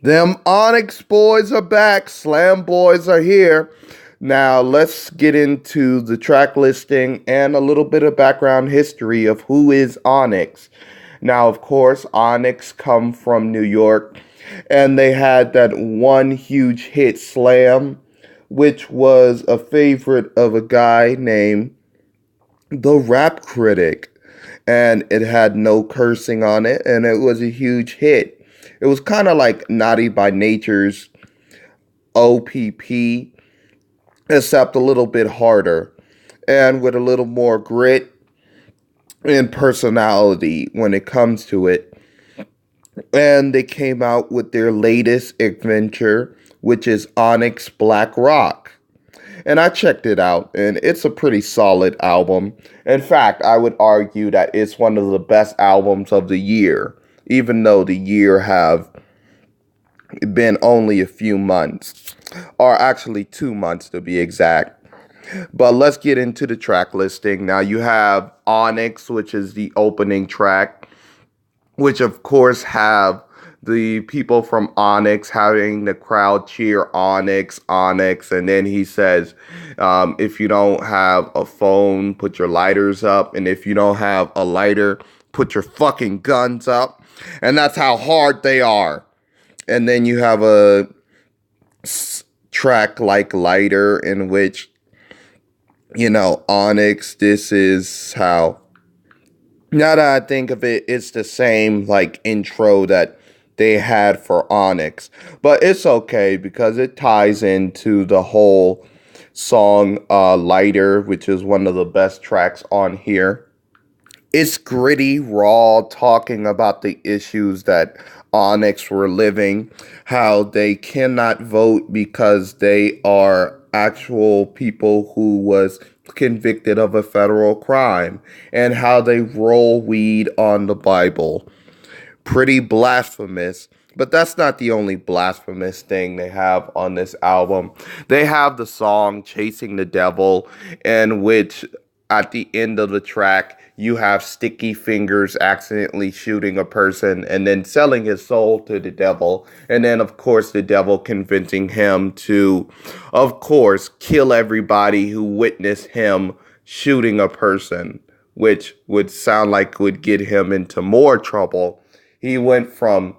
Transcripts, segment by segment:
Them Onyx boys are back. Slam boys are here. Now, let's get into the track listing and a little bit of background history of who is Onyx. Now, of course, Onyx come from New York, and they had that one huge hit, Slam, which was a favorite of a guy named The Rap Critic. And it had no cursing on it, and it was a huge hit. It was kind of like Naughty by Nature's OPP, except a little bit harder and with a little more grit and personality when it comes to it. And they came out with their latest adventure, which is Onyx Black Rock. And I checked it out, and it's a pretty solid album. In fact, I would argue that it's one of the best albums of the year, even though the year have been only a few months, or actually 2 months to be exact. But let's get into the track listing. Now you have Onyx, which is the opening track, which of course have the people from Onyx having the crowd cheer Onyx, Onyx, and then he says, if you don't have a phone, put your lighters up, and if you don't have a lighter, put your fucking guns up, and that's how hard they are. And then you have a track like Lighter, in which, Onyx, this is how, now that I think of it, it's the same like intro that they had for Onyx. But it's okay because it ties into the whole song Lighter, which is one of the best tracks on here. It's gritty, raw, talking about the issues that Onyx were living, how they cannot vote because they are actual people who was convicted of a federal crime, and how they roll weed on the Bible. Pretty blasphemous, but that's not the only blasphemous thing they have on this album. They have the song Chasing the Devil, in which at the end of the track, you have Sticky Fingers accidentally shooting a person and then selling his soul to the devil. And then, of course, the devil convincing him to, of course, kill everybody who witnessed him shooting a person, which would sound like would get him into more trouble. He went from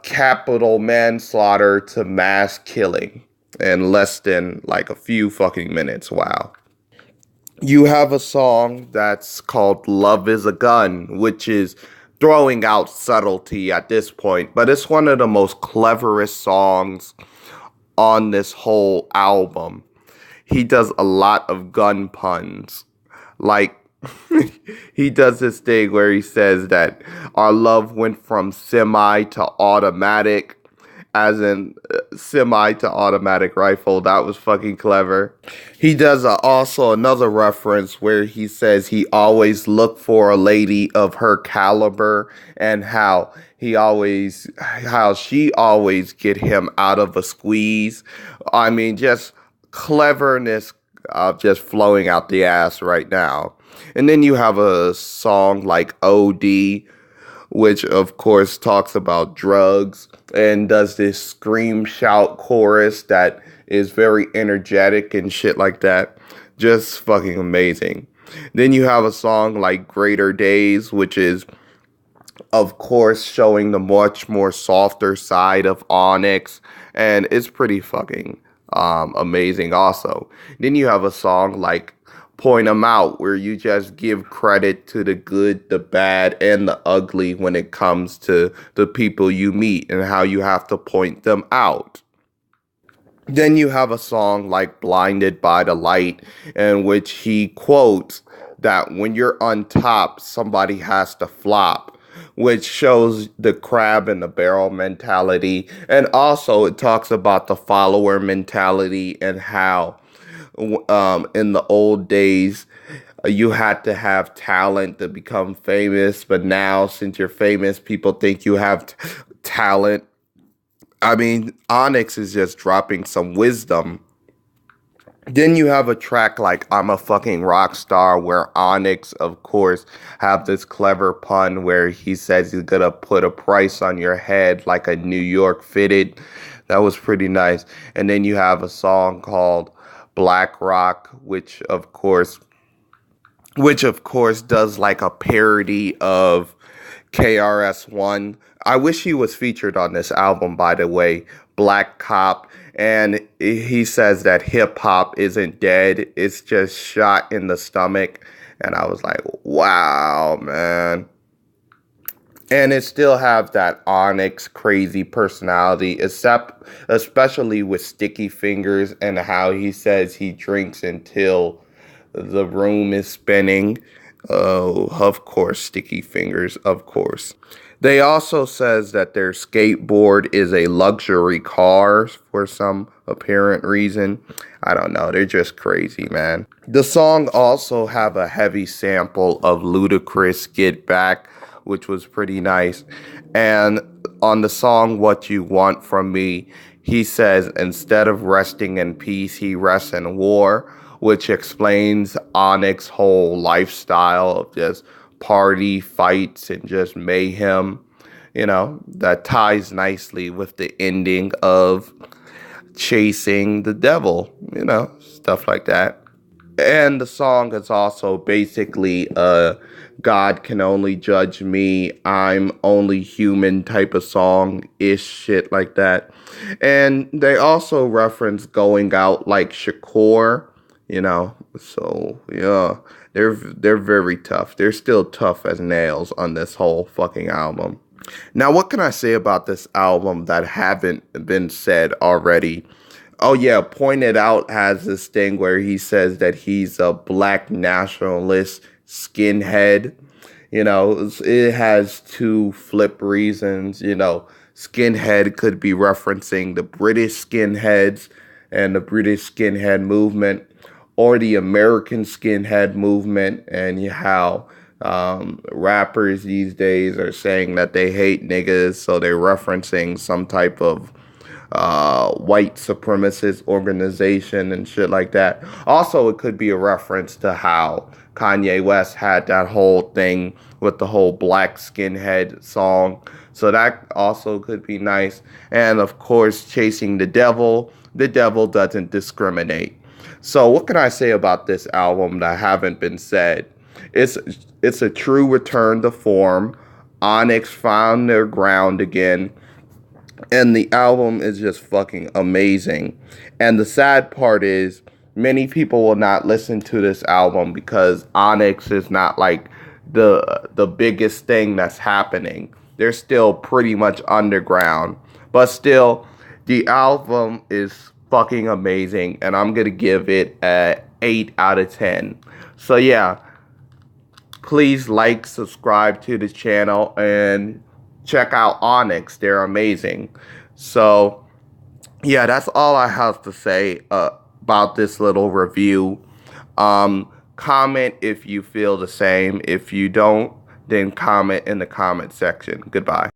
capital manslaughter to mass killing in less than like a few fucking minutes. Wow. You have a song that's called Love is a Gun, which is throwing out subtlety at this point, but it's one of the most cleverest songs on this whole album. He does a lot of gun puns. Like, he does this thing where he says that our love went from semi to automatic, as in semi to automatic rifle. That was fucking clever. He does also another reference where he says he always looked for a lady of her caliber, and how she always get him out of a squeeze. I mean, just cleverness just flowing out the ass right now. And then you have a song like OD, which of course talks about drugs and does this scream shout chorus that is very energetic and shit like that. Just fucking amazing. Then you have a song like Greater Days, which is of course showing the much more softer side of Onyx, and it's pretty fucking amazing also. Then you have a song like Point 'em Out, where you just give credit to the good, the bad, and the ugly when it comes to the people you meet and how you have to point them out. Then you have a song like Blinded by the Light, in which he quotes that when you're on top, somebody has to flop, which shows the crab in the barrel mentality. And also it talks about the follower mentality, and how in the old days, you had to have talent to become famous, but now since you're famous, people think you have talent. I mean, Onyx is just dropping some wisdom Then you have a track like I'm a fucking rock star where Onyx, of course, have this clever pun where he says he's gonna put a price on your head like a New York fitted. That was pretty nice. And then you have a song called Black Rock, which of course does like a parody of KRS-One. I wish he was featured on this album, by the way. Black Cop. And he says that hip hop isn't dead, it's just shot in the stomach. And I was like, wow, man. And it still have that Onyx crazy personality, except especially with Sticky Fingers and how he says he drinks until the room is spinning. Oh, of course, Sticky Fingers, of course. They also says that their skateboard is a luxury car for some apparent reason. I don't know. They're just crazy, man. The song also have a heavy sample of Ludacris Get Back, which was pretty nice. And on the song What You Want From Me, he says instead of resting in peace, he rests in war, which explains Onyx's whole lifestyle of just party, fights, and just mayhem. That ties nicely with the ending of chasing the devil, stuff like that. And the song is also basically a God can only judge me, I'm only human type of song ish shit like that. And they also reference going out like Shakur, So yeah, they're very tough. They're still tough as nails on this whole fucking album. Now, what can I say about this album that haven't been said already? Oh yeah, Pointed Out has this thing where he says that he's a black nationalist skinhead. It has two flip reasons. Skinhead could be referencing the British skinheads and the British skinhead movement, or the American skinhead movement, and how rappers these days are saying that they hate niggas, so they're referencing some type of white supremacist organization and shit like that. Also, it could be a reference to how Kanye West had that whole thing with the whole black skinhead song. So that also could be nice. And of course, chasing the devil doesn't discriminate. So what can I say about this album that haven't been said? It's it's a true return to form. Onyx found their ground again. And the album is just fucking amazing. And the sad part is, many people will not listen to this album because Onyx is not like the biggest thing that's happening. They're still pretty much underground. But still, the album is fucking amazing. And I'm gonna give it a 8 out of 10. So yeah, please like, subscribe to the channel, and check out Onyx. They're amazing. So, yeah, that's all I have to say about this little review. Comment if you feel the same. If you don't, then comment in the comment section. Goodbye.